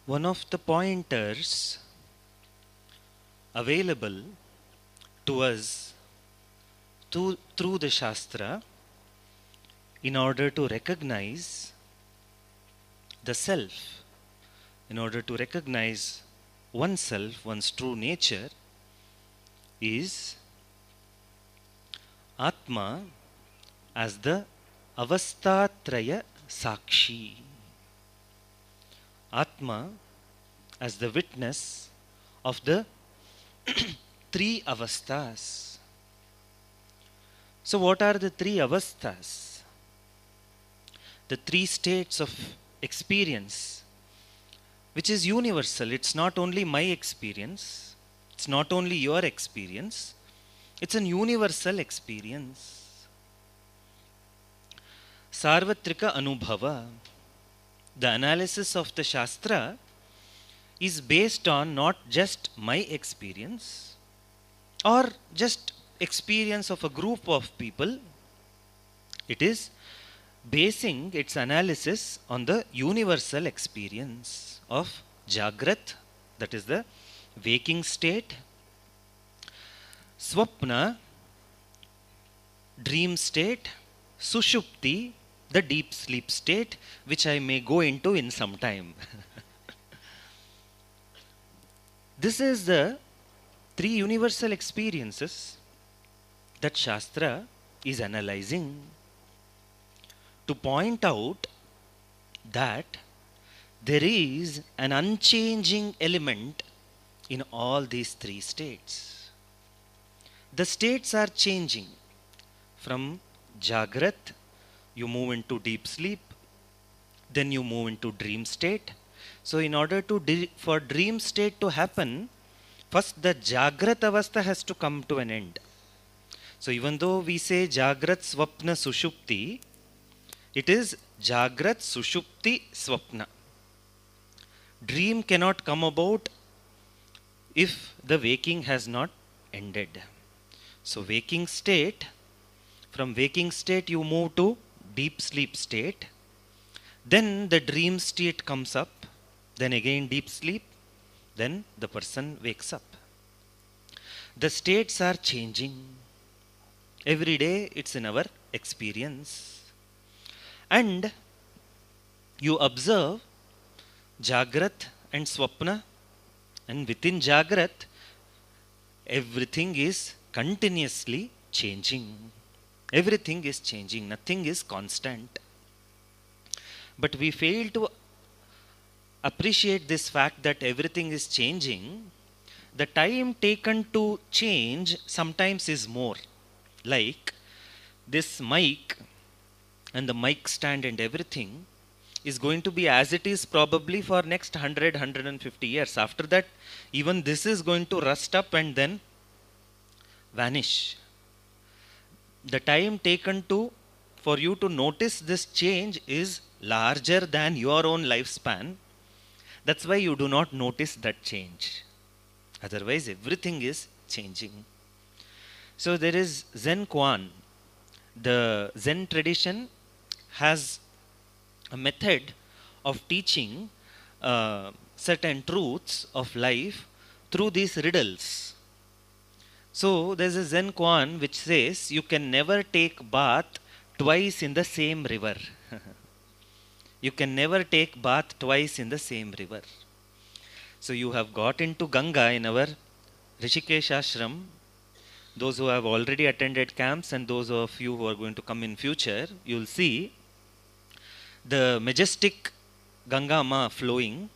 One of the pointers available to us through the Shastra in order to recognize the self, in order to recognize oneself, one's true nature, is Atma as the Avastatraya Sakshi. Atma as the witness of the three avasthas. So what are the three avasthas? The three states of experience, which is universal. It's not only my experience, it's not only your experience, it's an universal experience. Sarvatrika Anubhava. The analysis of the Shastra is based on not just my experience or just experience of a group of people. It is basing its analysis on the universal experience of Jagrat, that is the waking state, Swapna, dream state, Sushupti, the deep sleep state, which I may go into in some time. This is the three universal experiences that Shastra is analyzing to point out that there is an unchanging element in all these three states. The states are changing. From Jagrat, you move into deep sleep, then you move into dream state. So in order for dream state to happen, first the Jagrat avastha has to come to an end. So even though we say Jagrat, Swapna, Sushupti, it is Jagrat, Sushupti, Swapna. Dream cannot come about if the waking has not ended. So waking state, from waking state you move to deep sleep state, then the dream state comes up, then again deep sleep, then the person wakes up. The states are changing. Every day it's in our experience. And you observe Jagrat and Swapna, and within Jagrat, everything is continuously changing. Everything is changing, nothing is constant. But we fail to appreciate this fact that everything is changing. The time taken to change sometimes is more. Like this mic and the mic stand and everything is going to be as it is probably for next 100, 150 years. After that, even this is going to rust up and then vanish. The time taken for you to notice this change is larger than your own lifespan. That's why you do not notice that change. Otherwise, everything is changing. So there is Zen Koan. The Zen tradition has a method of teaching certain truths of life through these riddles. So there's a Zen koan which says you can never take bath twice in the same river. You can never take bath twice in the same river. So you have got into Ganga in our Rishikesh ashram. Those who have already attended camps and those of you who are going to come in future, you'll see the majestic Ganga Ma flowing.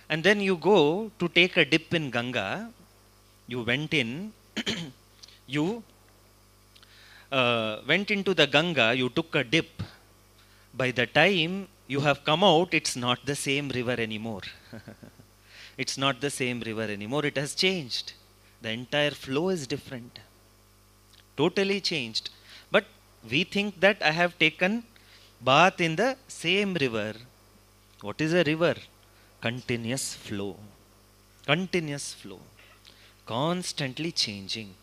And then you go to take a dip in Ganga. You went in, you went into the Ganga, you took a dip. By the time you have come out, it's not the same river anymore. It's not the same river anymore, it has changed. The entire flow is different. Totally changed. But we think that I have taken bath in the same river. What is a river? Continuous flow. Continuous flow. Constantly changing.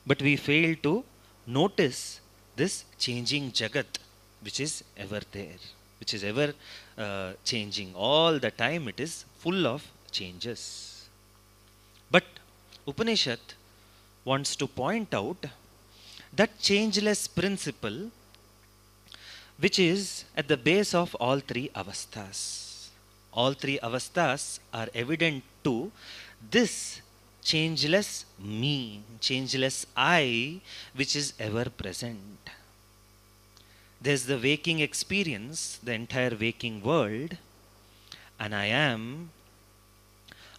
But we fail to notice this changing Jagat which is ever there. which is ever changing. All the time it is full of changes. But Upanishad wants to point out that changeless principle which is at the base of all three avasthas. All three avasthas are evident to this changeless me, changeless I, which is ever present. There's the waking experience, the entire waking world, and I am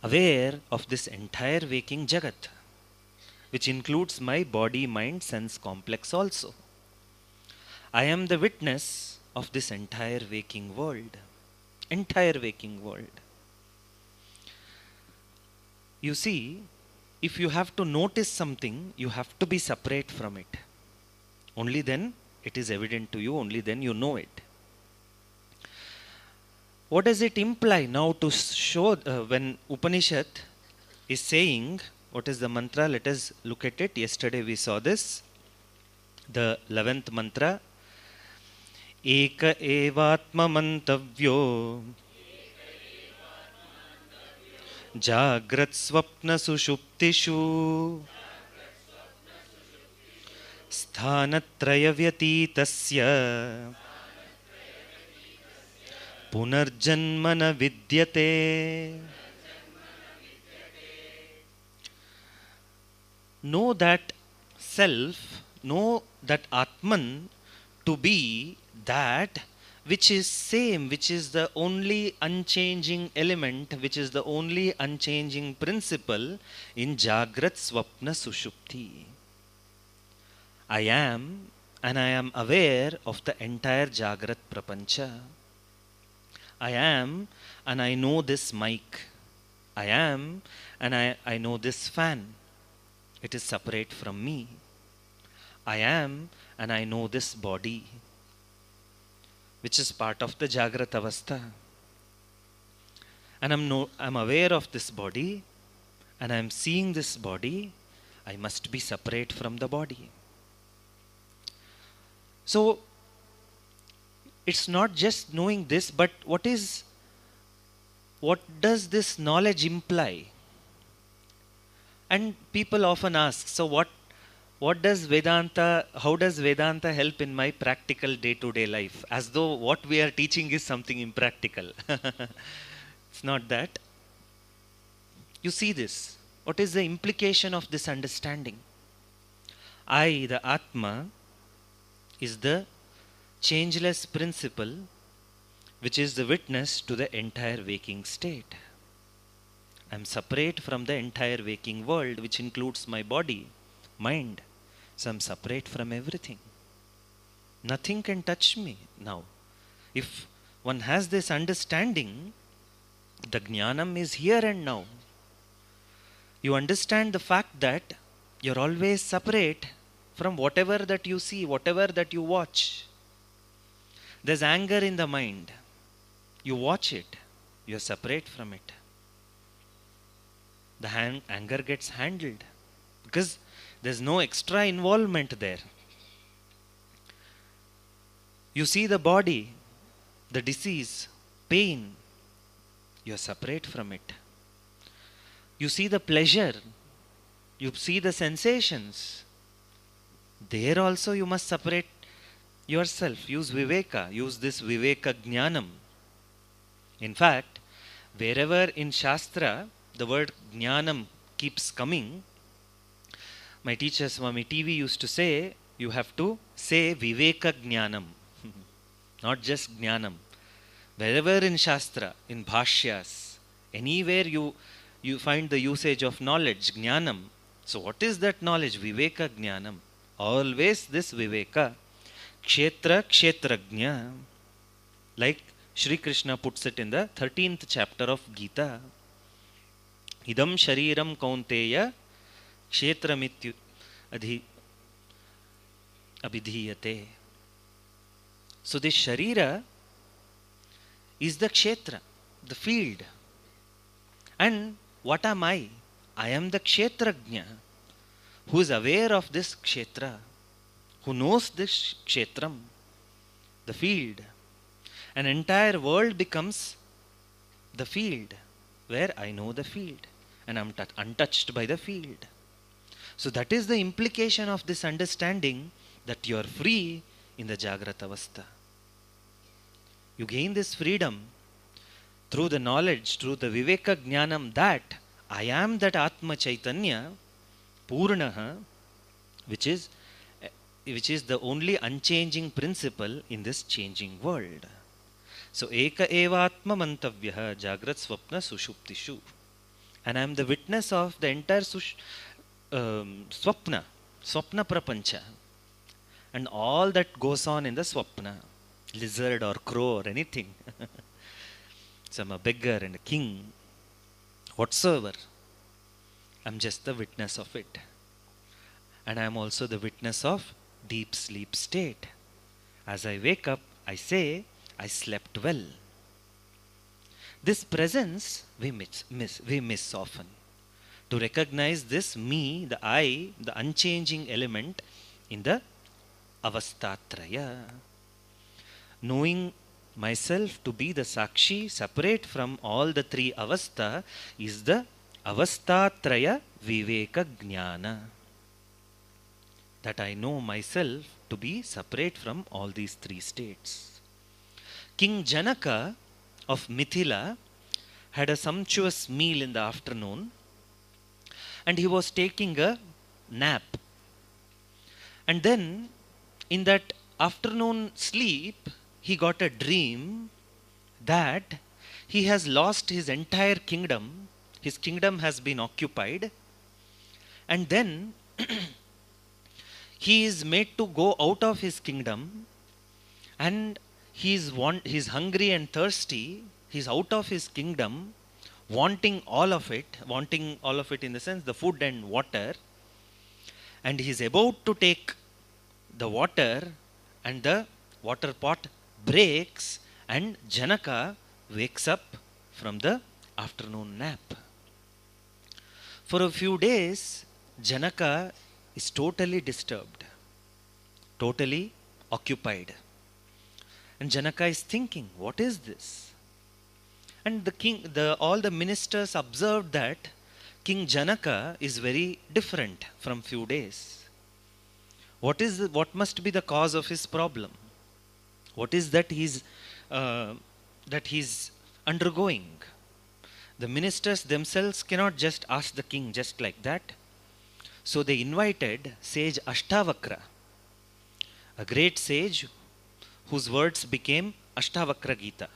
aware of this entire waking jagat, which includes my body, mind, sense complex also. I am the witness of this entire waking world. Entire waking world. You see, if you have to notice something, you have to be separate from it. Only then it is evident to you, only then you know it. What does it imply now to show when Upanishad is saying, what is the mantra? Let us look at it. Yesterday we saw this. The 11th mantra. Eka evatma mantavyo Jagrat swapna sushuptishu Sthanatraya vyatitasya Punarjanmana vidyate. Know that self, know that Atman to be that which is same, which is the only unchanging element, which is the only unchanging principle in Jagrat Swapna Sushupti. I am, and I am aware of the entire Jagrat Prapancha. I am, and I know this mic. I am, and I know this fan. It is separate from me. I am, and I know this body, which is part of the Jagrat Avastha. And I'm aware of this body, and I'm seeing this body. I must be separate from the body. So, it's not just knowing this, but what does this knowledge imply? And people often ask, so what does Vedanta, how does Vedanta help in my practical day-to-day life? As though what we are teaching is something impractical. It's not that. You see this. What is the implication of this understanding? I, the Atma, is the changeless principle which is the witness to the entire waking state. I am separate from the entire waking world, which includes my body, mind. So I am separate from everything. Nothing can touch me now. If one has this understanding, the jnanam is here and now. You understand the fact that you're always separate from whatever that you see, whatever that you watch. There's anger in the mind. You watch it. You're separate from it. The anger gets handled because there's no extra involvement there. You see the body, the disease, pain. You're separate from it. You see the pleasure. You see the sensations. There also you must separate yourself. Use viveka. Use this viveka jnanam. In fact, wherever in Shastra the word jnanam keeps coming, my teacher Swami TV used to say, you have to say viveka jnanam, not just jnanam. Wherever in Shastra, in Bhashyas, anywhere you find the usage of knowledge, jnanam. So what is that knowledge? Viveka jnanam. Always this viveka. Kshetra kshetrajna. Like Shri Krishna puts it in the 13th chapter of Gita. Idam shariram kaunteya kshetramityu abhidhiyate. So this sharira is the kshetra, the field. And what am I? I am the kshetrajna, who is aware of this kshetra, who knows this kshetram, the field. An entire world becomes the field, where I know the field and I'm untouched by the field. So that is the implication of this understanding, that you are free in the Jagrata Avastha. You gain this freedom through the knowledge, through the Viveka Jnanam, that I am that Atma Chaitanya, Purnaha, which is the only unchanging principle in this changing world. So, Eka Evatma Mantavyaha Jagrat Swapna Sushuptishu. And I am the witness of the entire Swapna Prapancha, and all that goes on in the Swapna, lizard or crow or anything. So I'm a beggar and a king, whatsoever. I'm just the witness of it. And I'm also the witness of deep sleep state. As I wake up, I say, I slept well. This presence we miss often. To recognize this me, the I, the unchanging element in the Avastatraya. Knowing myself to be the Sakshi, separate from all the three Avastha, is the Avastatraya Viveka Jnana. That I know myself to be separate from all these three states. King Janaka of Mithila had a sumptuous meal in the afternoon, and he was taking a nap. And then, in that afternoon sleep, he got a dream that he has lost his entire kingdom. His kingdom has been occupied. And then, he is made to go out of his kingdom, and he is hungry and thirsty. He is out of his kingdom, wanting all of it in the sense the food and water. And he is about to take the water, and the water pot breaks, and Janaka wakes up from the afternoon nap. For a few days, Janaka is totally disturbed, totally occupied. And Janaka is thinking, what is this? And the king, all the ministers observed that King Janaka is very different from few days. What must be the cause of his problem? What is that he's undergoing? The ministers themselves cannot just ask the king just like that. So they invited sage Ashtavakra, a great sage whose words became Ashtavakra Gita.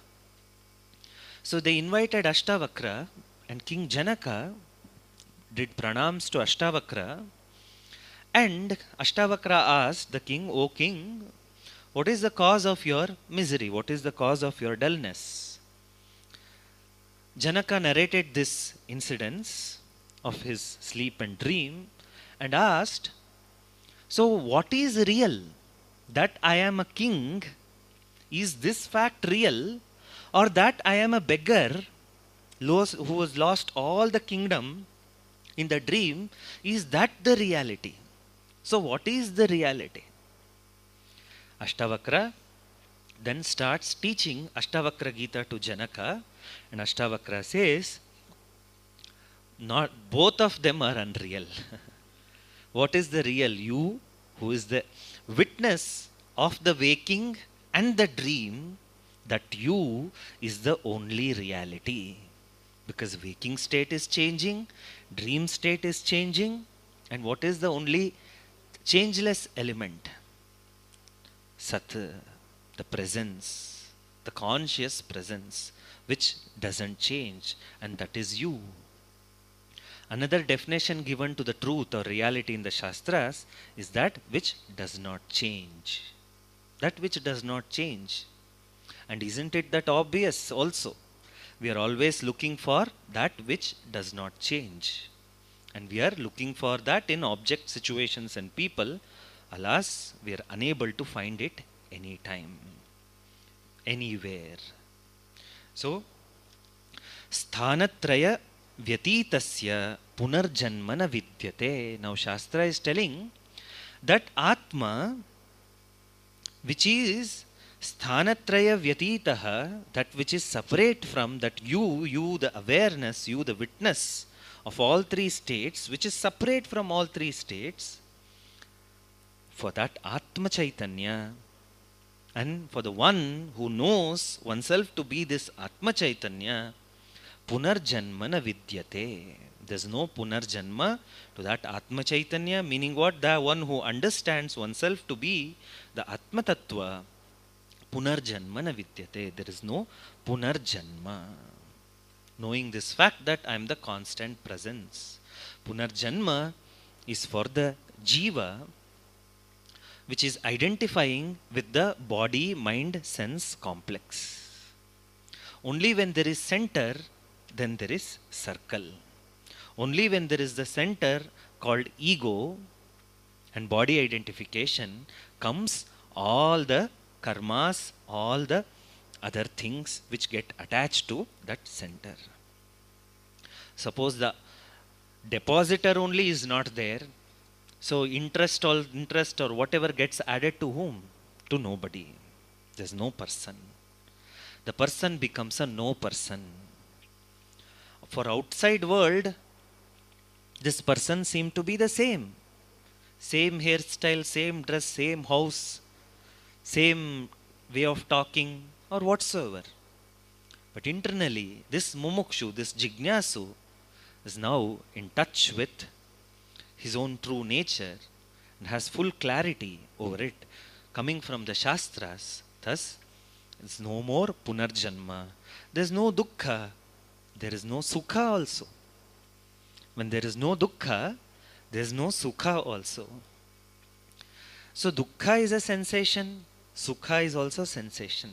So they invited Ashtavakra, and King Janaka did pranams to Ashtavakra, and Ashtavakra asked the king, O king, what is the cause of your misery? What is the cause of your dullness? Janaka narrated this incidents of his sleep and dream and asked, so what is real? That I am a king, is this fact real? Or that I am a beggar who has lost all the kingdom in the dream, is that the reality? So what is the reality? Ashtavakra then starts teaching Ashtavakra Gita to Janaka, and Ashtavakra says, not both of them are unreal. What is the real? You, who is the witness of the waking and the dream, that you is the only reality. Because waking state is changing, dream state is changing, and what is the only changeless element? Sat, the presence, the conscious presence, which doesn't change, and that is you. Another definition given to the truth or reality in the Shastras is that which does not change. That which does not change. And isn't it that obvious also? We are always looking for that which does not change. And we are looking for that in object, situations and people. Alas, we are unable to find it anytime, anywhere. So, sthanatraya vyatitasya punarjanmana vidyate. Now Shastra is telling that Atma, which is Sthanatraya vyatitaha, that which is separate from that you, the awareness, you, the witness of all three states, which is separate from all three states, for that Atma Chaitanya, and for the one who knows oneself to be this Atma Chaitanya, Punarjanma na vidyate. There's no Punarjanma to that Atma Chaitanya, meaning what? The one who understands oneself to be the Atma Tattva, Punarjanma na vidyate. There is no Punarjanma. Knowing this fact that I am the constant presence. Punarjanma is for the Jiva, which is identifying with the body, mind, sense complex. Only when there is center, then there is circle. Only when there is the center called ego and body identification comes all the karmas, all the other things which get attached to that center. Suppose the depositor only is not there, so interest or whatever gets added to whom? To nobody. There's no person. The person becomes a no person. For outside world, this person seemed to be the same. Same hairstyle, same dress, same house, same way of talking or whatsoever. But internally, this mumukshu, this jignasu, is now in touch with his own true nature and has full clarity over it, coming from the Shastras. Thus, there is no more punarjanma. There is no dukkha. There is no sukha also. When there is no dukkha, there is no sukha also. So dukkha is a sensation, sukha is also sensation.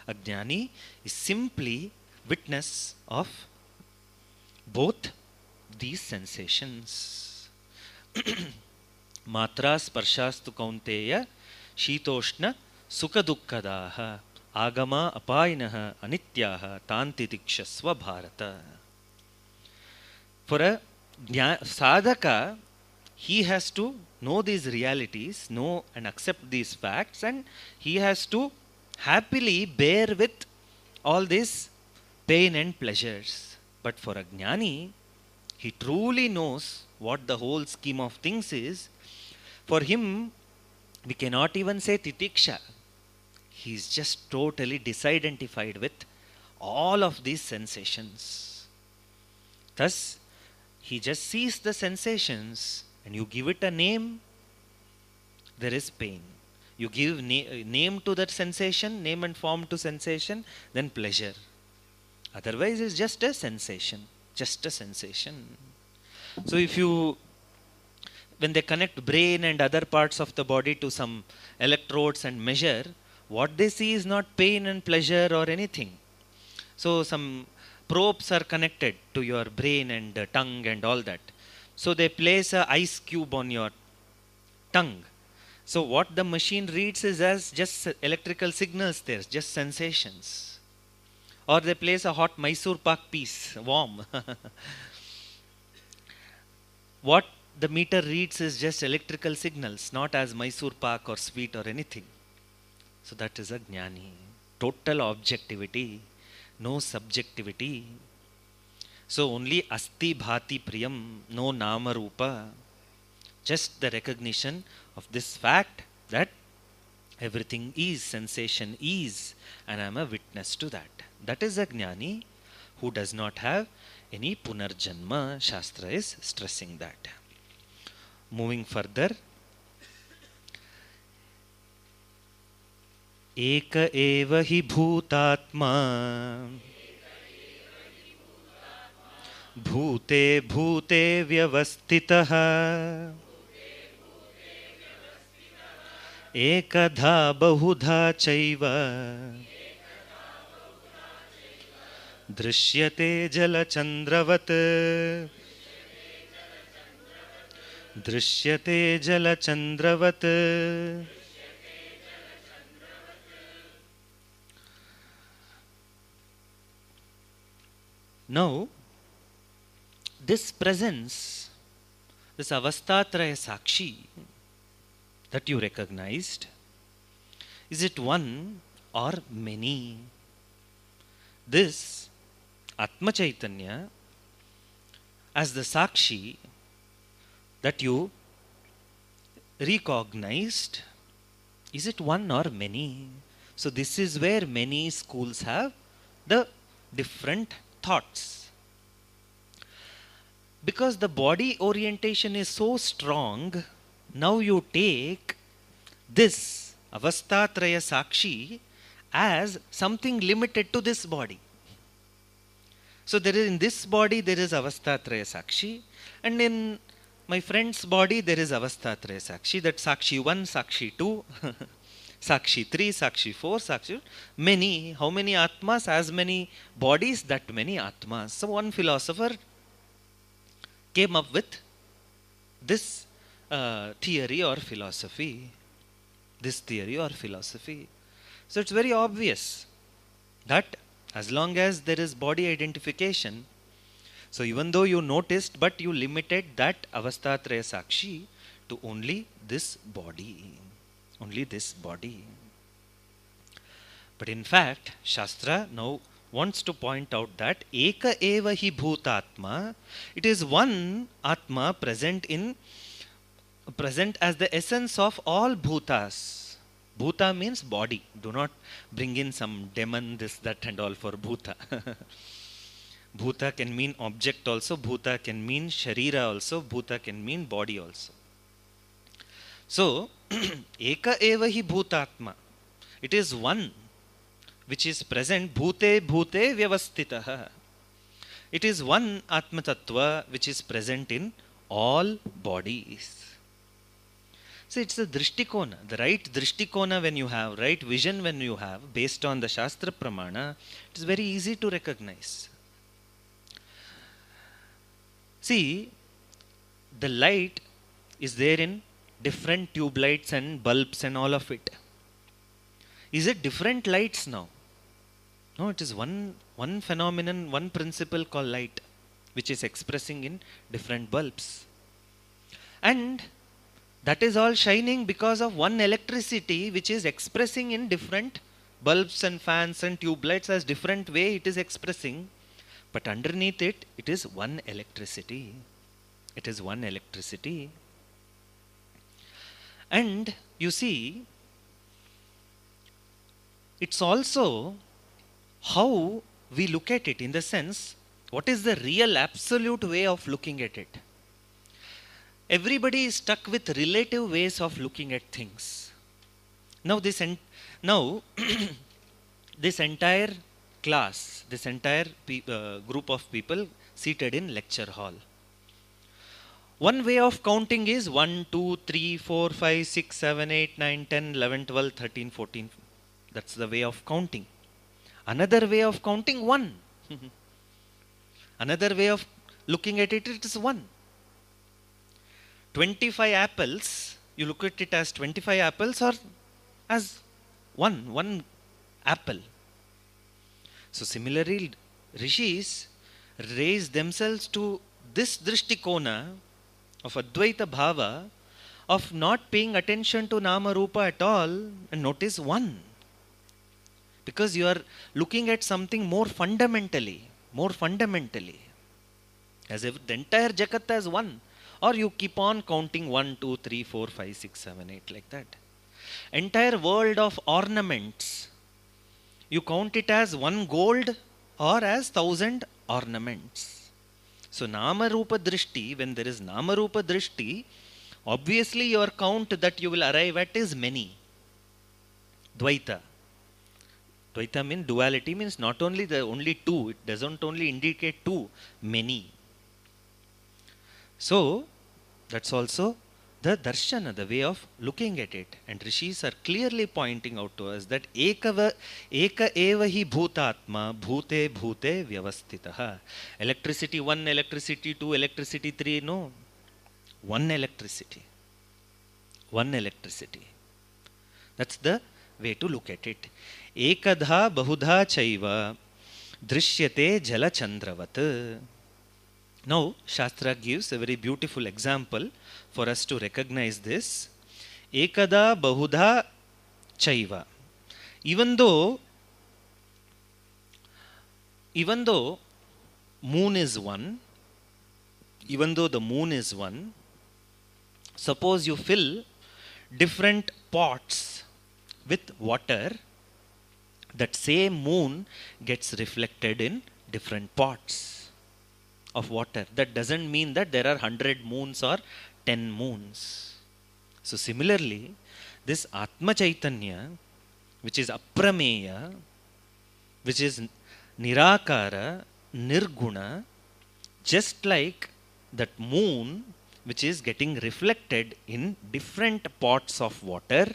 A jnani is simply witness of both these sensations. Matra sparshastu kaunteya shitoshna sukha dukkadaha agama apayinaha anityaha tantitikshasva bharata. For a sadhaka, he has to know these realities, know and accept these facts, and he has to happily bear with all this pain and pleasures. But for a jnani, he truly knows what the whole scheme of things is. For him, we cannot even say titiksha. He is just totally disidentified with all of these sensations. Thus, he just sees the sensations and you give it a name, there is pain. You give name to that sensation, name and form to sensation, then pleasure. Otherwise, it's just a sensation, just a sensation. So if you, when they connect brain and other parts of the body to some electrodes and measure, what they see is not pain and pleasure or anything. So some probes are connected to your brain and tongue and all that. So they place an ice cube on your tongue. So what the machine reads is as just electrical signals there, just sensations. Or they place a hot Mysore Pak piece, warm. What the meter reads is just electrical signals, not as Mysore Pak or sweet or anything. So that is a jnani. Total objectivity, no subjectivity. So only asti bhati priyam, no nama rupa. Just the recognition of this fact that everything is, sensation is, and I am a witness to that. That is a jnani who does not have any punarjanma. Shastra is stressing that. Moving further. Eka eva hi bhutatma bhute bhute vyavastitaha ekadha bahudha chaiva drishyate jalachandravat drishyate jalachandravat. Now, this presence, this avastatraya sakshi that you recognized, is it one or many. This Atma Chaitanya as the Sakshi that you recognized, is it one or many? So this is where many schools have the different thoughts. Because the body orientation is so strong, now you take this Avastatraya Sakshi as something limited to this body. So there is, in this body there is Avastatraya Sakshi, and in my friend's body there is Avastatraya Sakshi, that Sakshi 1, Sakshi 2, Sakshi 3, Sakshi 4, Sakshi, many. How many Atmas? As many bodies, that many Atmas. So one philosopher came up with this theory or philosophy. This theory or philosophy. So it's very obvious that as long as there is body identification, so even though you noticed, but you limited that Avastatraya Sakshi to only this body. Only this body. But in fact, Shastra now wants to point out that Eka eva hi bhutatma, it is one Atma present as the essence of all bhutas. Bhuta means body. Do not bring in some demon, this, that and all for bhuta. Bhuta can mean object also, bhuta can mean sharira also, bhuta can mean body also. So, Eka eva hi bhutatma. It is one which is present, bhute bhute vyavastitaha. It is one Atma Tattva which is present in all bodies. So it's the drishtikona, the right drishtikona when you have, right vision when you have, based on the Shastra Pramana, it is very easy to recognize. See, the light is there in different tube lights and bulbs and all of it. Is it different lights now? No, it is one phenomenon, one principle called light, which is expressing in different bulbs. And that is all shining because of one electricity which is expressing in different bulbs and fans and tube lights, as different way it is expressing. But underneath it, it is one electricity. It is one electricity. And you see, it's also how we look at it, in the sense, what is the real absolute way of looking at it? Everybody is stuck with relative ways of looking at things. Now this entire class, this entire group of people seated in lecture hall. One way of counting is 1, 2, 3, 4, 5, 6, 7, 8, 9, 10, 11, 12, 13, 14. That's the way of counting. Another way of counting, 1. Another way of looking at it, it is 1. 25 apples, you look at it as 25 apples or as one apple. So similarly, rishis raise themselves to this drishtikona of Advaita Bhava, of not paying attention to Nama Rupa at all, and notice 1. Because you are looking at something more fundamentally, as if the entire Jagat as 1. Or you keep on counting 1, 2, 3, 4, 5, 6, 7, 8 like that. Entire world of ornaments, you count it as 1 gold or as 1,000 ornaments. So Nama Rupa Drishti, when there is Nama Rupa Drishti, obviously your count that you will arrive at is many. Dvaita. Dvaita means duality, means not only only 2, it doesn't only indicate 2, many. So that's also the darshana, the way of looking at it. And rishis are clearly pointing out to us that eka eva hi bhutatma bhute bhute vyavastitaha. Electricity 1, electricity 2, electricity 3, no. One electricity. That's the way to look at it. Ekadha bahudha chaiva drishyate jala chandravat. Now, Shastra gives a very beautiful example for us to recognize this. Ekada bahudha chaiva. Even though, even though moon is one, even though the moon is one, suppose you fill different pots with water, that same moon gets reflected in different pots of water. That doesn't mean that there are 100 moons or 10 moons. So similarly, this Atma Chaitanya, which is Aprameya, which is Nirakara, Nirguna, just like that moon which is getting reflected in different pots of water,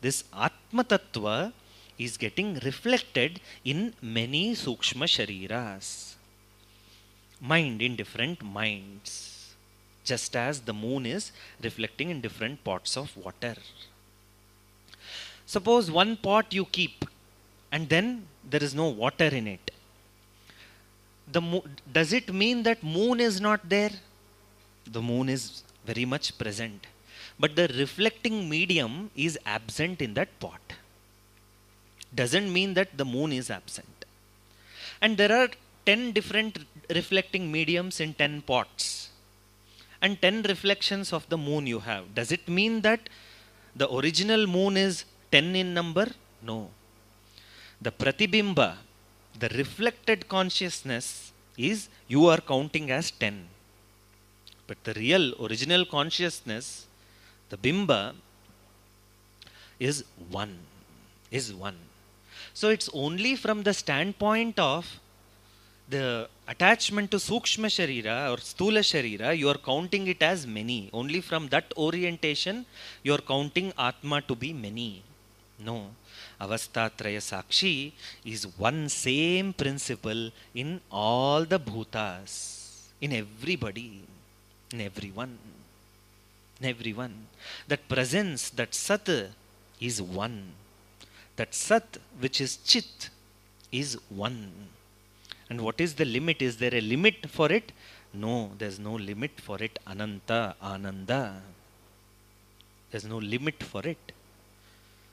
this Atma Tattva is getting reflected in many Sukshma Shariras. Mind in different minds, just as the moon is reflecting in different pots of water. Suppose one pot you keep and then there is no water in it. Does it mean that moon is not there? The moon is very much present, but the reflecting medium is absent in that pot. Doesn't mean that the moon is absent. And there are 10 different reflecting mediums in 10 pots and 10 reflections of the moon you have. Does it mean that the original moon is 10 in number? No. The pratibimba, the reflected consciousness, is you are counting as 10. But the real original consciousness, the bimba, is one. So it's only from the standpoint of the attachment to Sukshma Sharira or Stula Sharira, you are counting it as many. Only from that orientation, you are counting Atma to be many. No. Avastatraya Sakshi is one same principle in all the bhutas, in everybody, in everyone. In everyone. That presence, that Sat is one. That Sat, which is Chit, is one. And what is the limit? Is there a limit for it? No, there's no limit for it. Ananta, Ananda. There's no limit for it.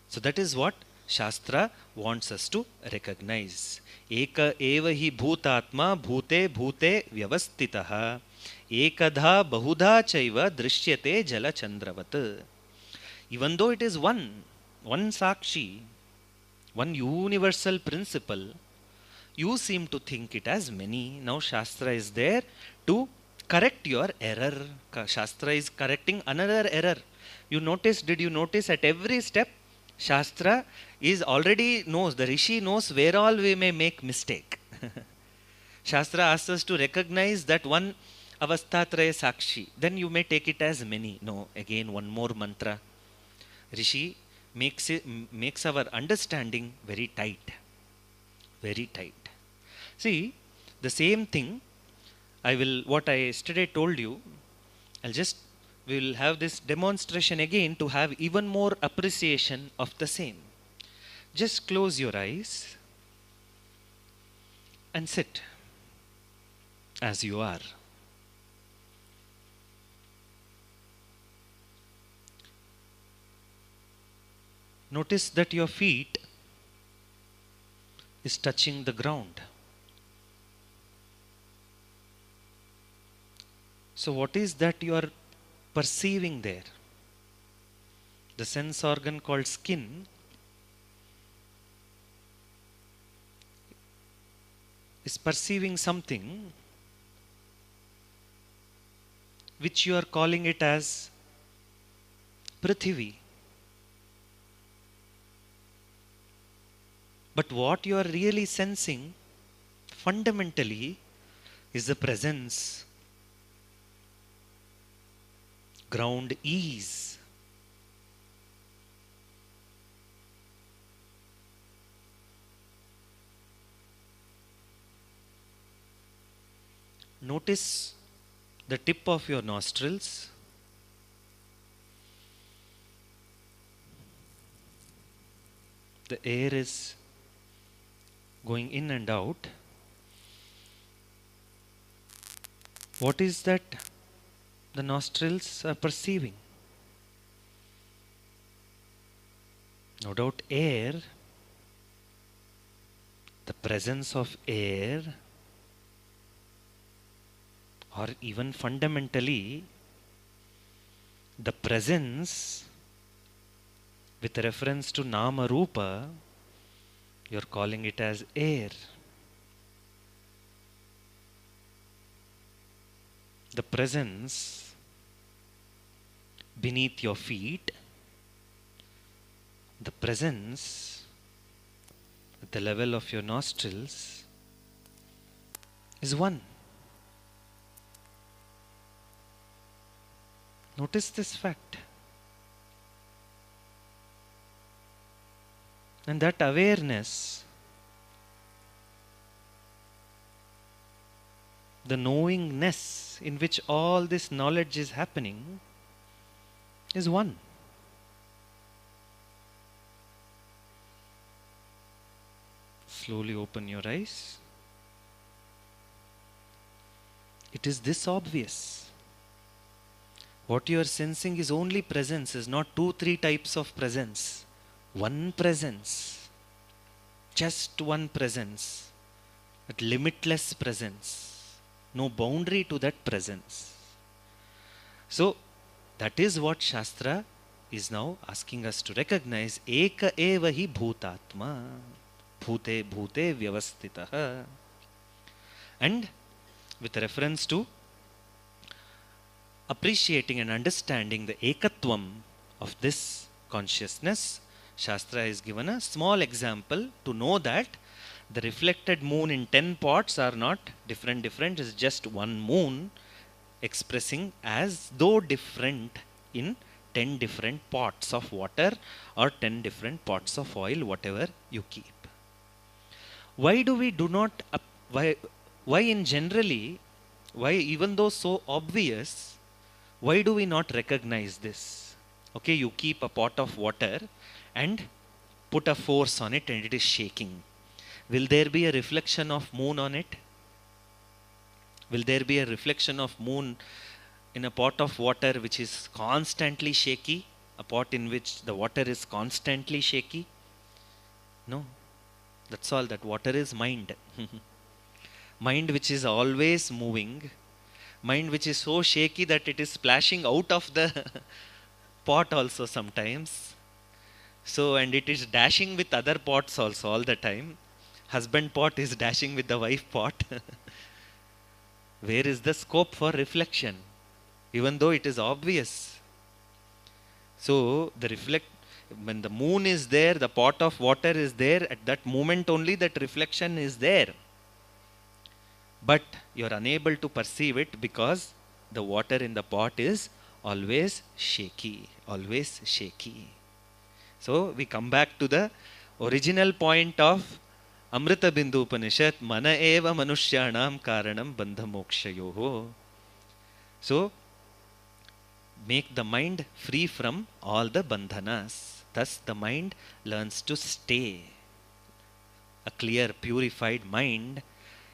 So that is what Shastra wants us to recognize. Eka eva hi bhutatma bhute bhute vyavastitaha ekadha bahudha chaiva drishyate jala chandravat. Even though it is one Sakshi, one universal principle, you seem to think it as many. Now Shastra is there to correct your error. Shastra is correcting another error. Did you notice at every step, Shastra is already knows, the Rishi knows where all we may make mistake. Shastra asks us to recognize that one avastatraya sakshi. Then you may take it as many. No, again one more mantra. Rishi makes our understanding very tight. Very tight. See, the same thing, what I yesterday told you, we will have this demonstration again to have even more appreciation of the same. Just close your eyes and sit as you are. Notice that your feet is touching the ground. So what is that you are perceiving there? The sense organ called skin is perceiving something which you are calling it as Prithvi. But what you are really sensing fundamentally is the presence, ground ease. Notice the tip of your nostrils. The air is going in and out. What is that the nostrils are perceiving? No doubt air, the presence of air, or even fundamentally, the presence with reference to Nama Rupa, you're calling it as air. The presence beneath your feet, the presence at the level of your nostrils is one. Notice this fact. And that awareness, the knowingness in which all this knowledge is happening, is one. Slowly open your eyes. It is this obvious. What you are sensing is only presence, is not 2-3 types of presence. One presence. Just one presence. That limitless presence. No boundary to that presence. So, that is what Shastra is now asking us to recognize. Eka eva hi bhutatma. Bhute bhute vyavastitaha. And with reference to appreciating and understanding the ekatvam of this consciousness, Shastra is given a small example to know that the reflected moon in 10 pots are not different, it's just one moon expressing as though different in 10 different pots of water or 10 different pots of oil, whatever you keep. Why do we do not, why in generally, why even though so obvious, why do we not recognize this? Okay, you keep a pot of water and put a force on it and it is shaking. Will there be a reflection of moon on it? Will there be a reflection of moon in a pot of water which is constantly shaky? A pot in which the water is constantly shaky? No. That's all. That water is mind. Mind which is always moving. Mind which is so shaky that it is splashing out of the pot also sometimes. So, and it is dashing with other pots also all the time. Husband pot is dashing with the wife pot. Where is the scope for reflection? Even though it is obvious. So, when the moon is there, the pot of water is there, at that moment only that reflection is there. But you are unable to perceive it because the water in the pot is always shaky, always shaky. So we come back to the original point of AMRITABINDHU Upanishad, Mana eva manushyanam karanam bandha mokshayoho. So make the mind free from all the bandhanas. Thus the mind learns to stay. A clear, purified mind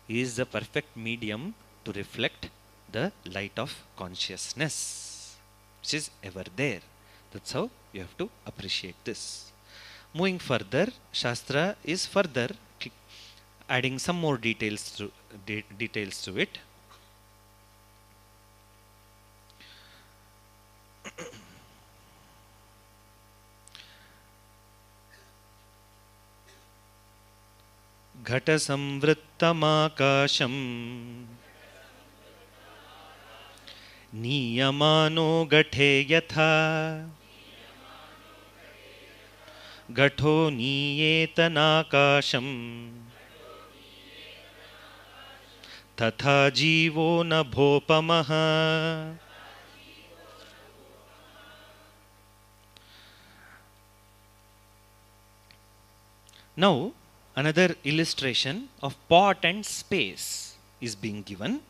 is the perfect medium to reflect the light of consciousness, which is ever there. That's how you have to appreciate this. Moving further, Shastra is further adding some more details to it. Ghata samvrittamakasham niyamano gathe yatha gatho niyetanakasham tatha jivo nabhopamaha. Now, another illustration of pot and space is being given.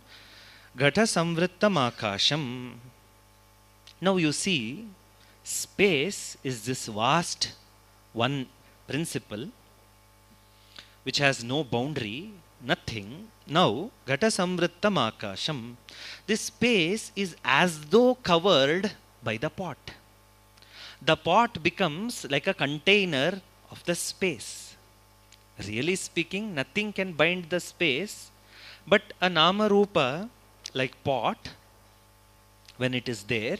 Ghata samvrittam akasham. Now you see, space is this vast one principle which has no boundary, nothing. Now, Ghata samvrittam akasham. This space is as though covered by the pot. The pot becomes like a container of the space. Really speaking, nothing can bind the space, but a nama rupa, like pot, when it is there,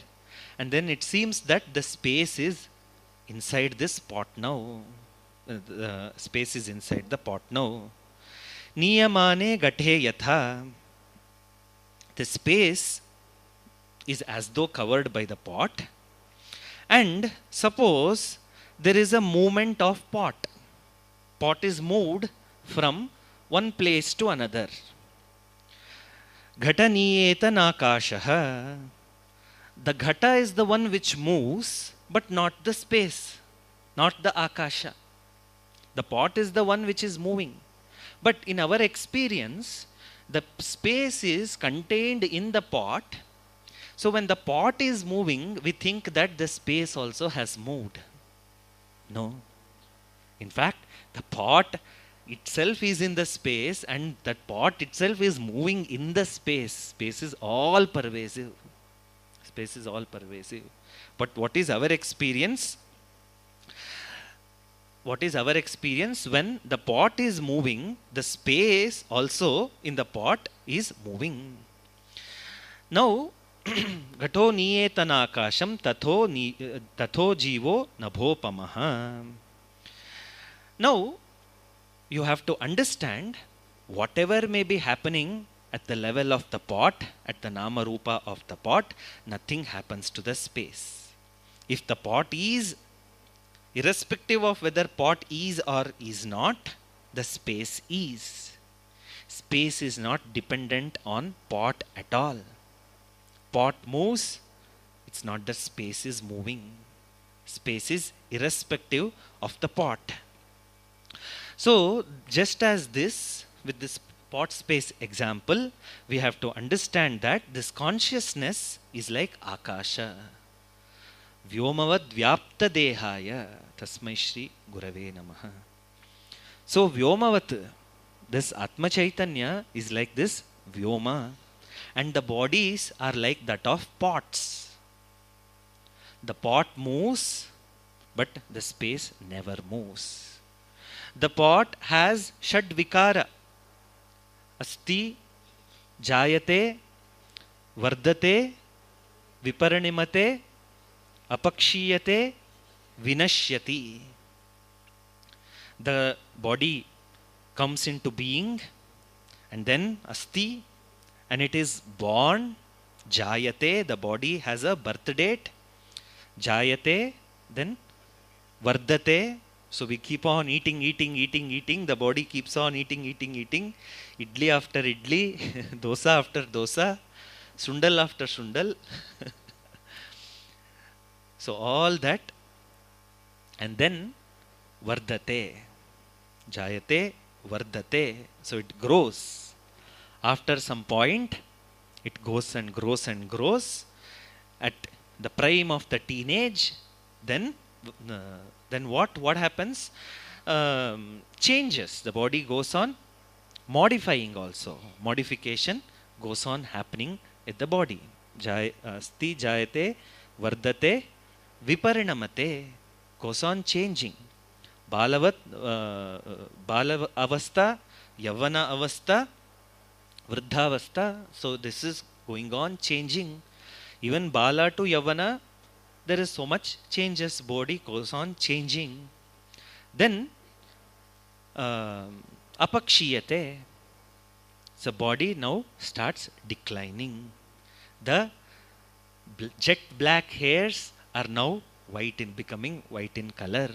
and then it seems that the space is inside this pot now. The space is inside the pot now. Niyamane gathe yatha. The space is as though covered by the pot. And suppose there is a movement of pot. Pot is moved from one place to another. Ghata niyeta nakashaha. The ghata is the one which moves, but not the space, not the akasha. The pot is the one which is moving. But in our experience, the space is contained in the pot. So when the pot is moving, we think that the space also has moved. No. In fact, the pot itself is in the space, and that pot itself is moving in the space. Space is all pervasive. Space is all pervasive. But what is our experience? What is our experience? When the pot is moving, the space also in the pot is moving. Now, Ghato niyetana akasham tatho jivo nabhopamaha. Now, you have to understand whatever may be happening at the level of the pot, at the nama rupa of the pot, nothing happens to the space. If the pot is, irrespective of whether pot is or is not, the space is. Space is not dependent on pot at all. Pot moves, it's not that space is moving. Space is irrespective of the pot. So, just as this, with this pot space example, we have to understand that this consciousness is like akasha. Vyomavad vyapta dehaya tasmai shri gurave namaha. So, Vyomavat, this Atma Chaitanya is like this Vyoma, and the bodies are like that of pots. The pot moves, but the space never moves. The pot has Shad Vikara. Asti, Jayate, Vardate, Viparanimate, Apakshiyate, Vinashyati. The body comes into being, and then Asti, and it is born. Jayate, the body has a birth date. Jayate, then Vardate. So we keep on eating. The body keeps on eating. Idli after idli, dosa after dosa, sundal after sundal. So all that, and then Vardate. Jayate, Vardate. So it grows. After some point, it goes and grows. At the prime of the teenage, then what happens? Changes. The body goes on modifying also. Modification goes on happening at the body. Asti jayate, vardate, viparinamate. Goes on changing. Bala avastha, yavana avastha, vruddha avastha. So this is going on changing. Even bala to yavana, there is so much changes. Body goes on changing. Then apakshiyate. So body now starts declining. The jet black hairs are now becoming white in color.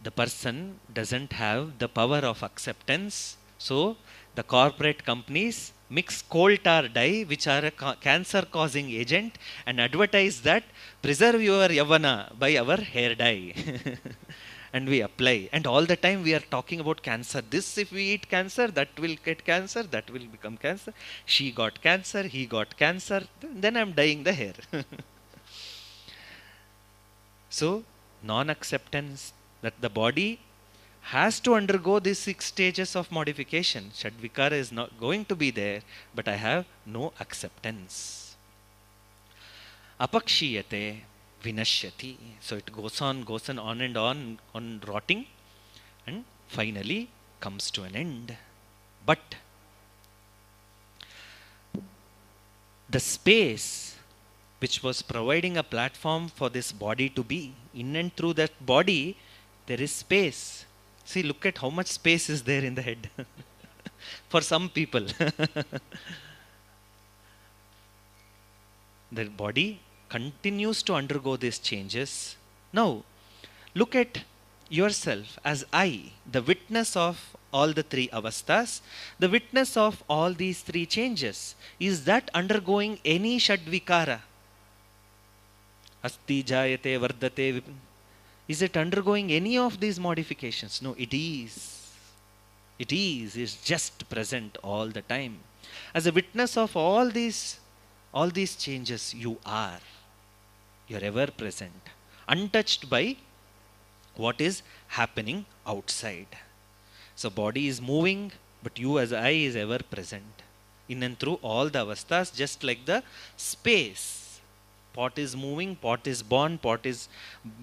The person doesn't have the power of acceptance. So the corporate companies mix coal tar dye, which are a cancer causing agent, and advertise that preserve your yavana by our hair dye. And we apply. And all the time we are talking about cancer. This, if we eat cancer, that will get cancer, that will become cancer. She got cancer, he got cancer, then I'm dyeing the hair. So, non-acceptance, that the body has to undergo these 6 stages of modification. Shadvikara is not going to be there, but I have no acceptance. Apakshiyate, vinashyati. So it goes on and on rotting. and finally comes to an end. But the space which was providing a platform for this body to be, in and through that body, there is space. See, look at how much space is there in the head. For some people. The body continues to undergo these changes. Now, look at yourself as I, the witness of all the three avasthas, the witness of all these three changes. Is that undergoing any shadvikara? Asti, jayate, vardate. Is it undergoing any of these modifications? No, it is. It is. It's just present all the time. As a witness of all these changes, you are. You are ever present, untouched by what is happening outside. So body is moving, but you as I is ever present. In and through all the avasthas, just like the space. Pot is moving, pot is born, pot is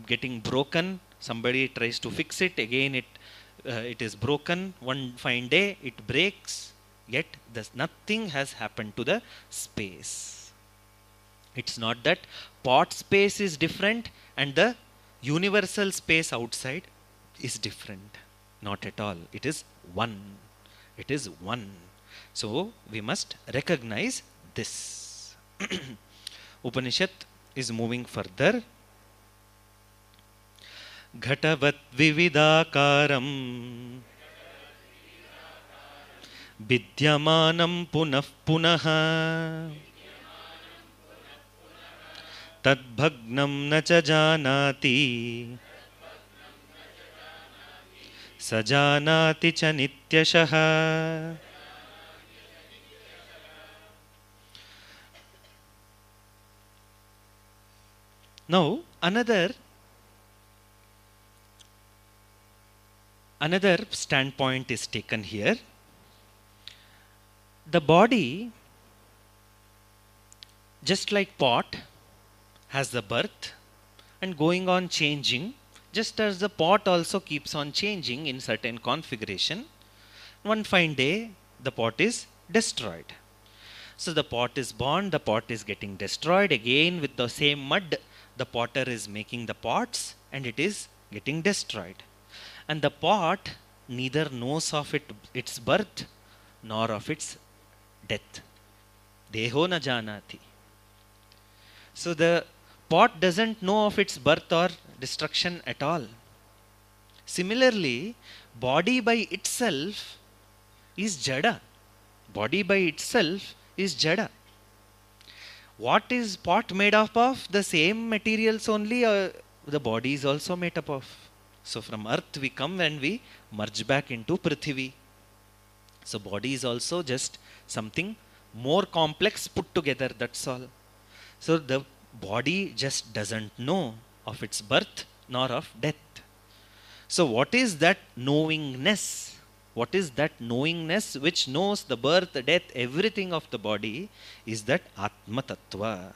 getting broken. Somebody tries to fix it, again it is broken. One fine day it breaks. Yet nothing has happened to the space. It's not that pot space is different and the universal space outside is different. Not at all. It is one. It is one. So we must recognize this. Upanishad is moving further. Ghatavat vividakaram vidyamanam punah punaha tadbhagnam na cha janati sajanati cha nityashah. Now another standpoint is taken here. The body, just like pot, has the birth and going on changing, just as the pot also keeps on changing in certain configuration. One fine day, the pot is destroyed. So the pot is born, the pot is getting destroyed. Again with the same mud, the potter is making the pots and it is getting destroyed. And the pot neither knows of its birth nor of its death. Deho na janati. So the pot doesn't know of its birth or destruction at all. Similarly, body by itself is jada. Body by itself is jada. What is pot made up of? The same materials only, the body is also made up of. So from earth we come and we merge back into Prithvi. So body is also just something more complex put together, that's all. So the body just doesn't know of its birth nor of death. So what is that knowingness? What is that knowingness which knows the birth, death, everything of the body? Is that Atma Tattva.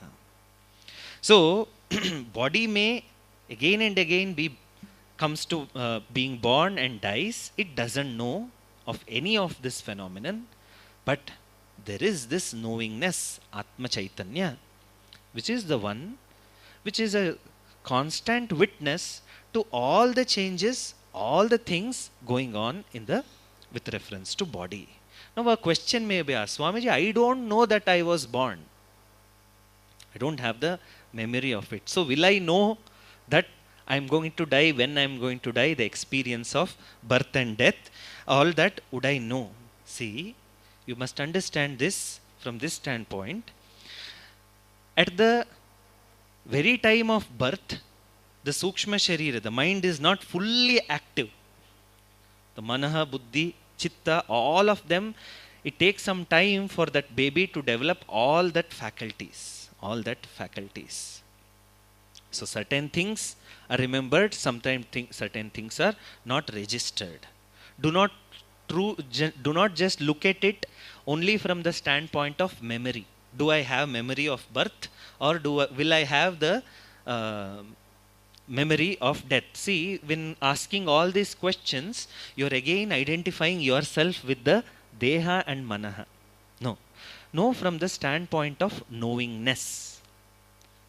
So body may again and again comes to being born and dies. It doesn't know of any of this phenomenon, but there is this knowingness, Atma Chaitanya, which is the one which is a constant witness to all the changes, all the things going on with reference to body. Now a question may be asked, Swamiji, I don't know that I was born. I don't have the memory of it. So will I know that I am going to die, when I am going to die, the experience of birth and death, all that would I know? See, you must understand this from this standpoint. At the very time of birth, the Sukshma Sharira, the mind is not fully active. The Manaha, Buddhi, Chitta, all of them, it takes some time for that baby to develop all that faculties. So certain things are remembered, sometimes certain things are not registered. Do not just look at it only from the standpoint of memory. Do I have memory of birth, or will I have the memory of death. See, when asking all these questions, you're again identifying yourself with the Deha and Manaha. No. No, from the standpoint of knowingness.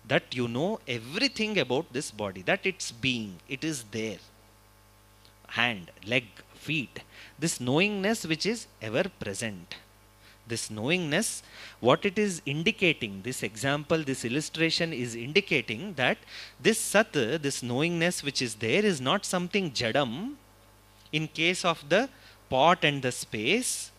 That you know everything about this body, that it's being, it is there. Hand, leg, feet. This knowingness which is ever present. This knowingness, what it is indicating, this example, this illustration is indicating that this Sat, this knowingness which is there, is not something Jadam. In case of the pot and the space,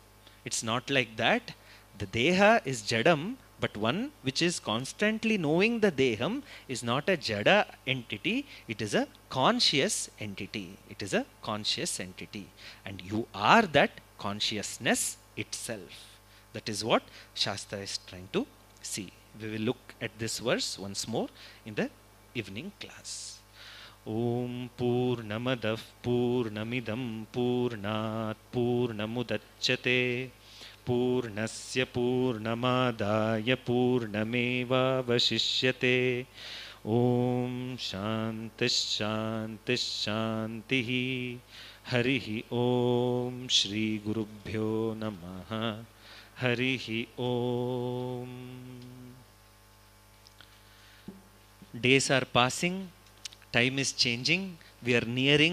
it's not like that. The Deha is Jadam, but one which is constantly knowing the Deham is not a Jada entity, it is a conscious entity. It is a conscious entity. And you are that consciousness itself. That is what Shastra is trying to see. We will look at this verse once more in the evening class. Om Purnamadav Purnamidam Purnat Purnamudachyate Purnasya Purnamadaya Purnameva Vashishyate. Om Shantish Shantish Shantihi. Harihi Om Shri Gurubhyo Namaha. Harihi Om. Days are passing, time is changing, we are nearing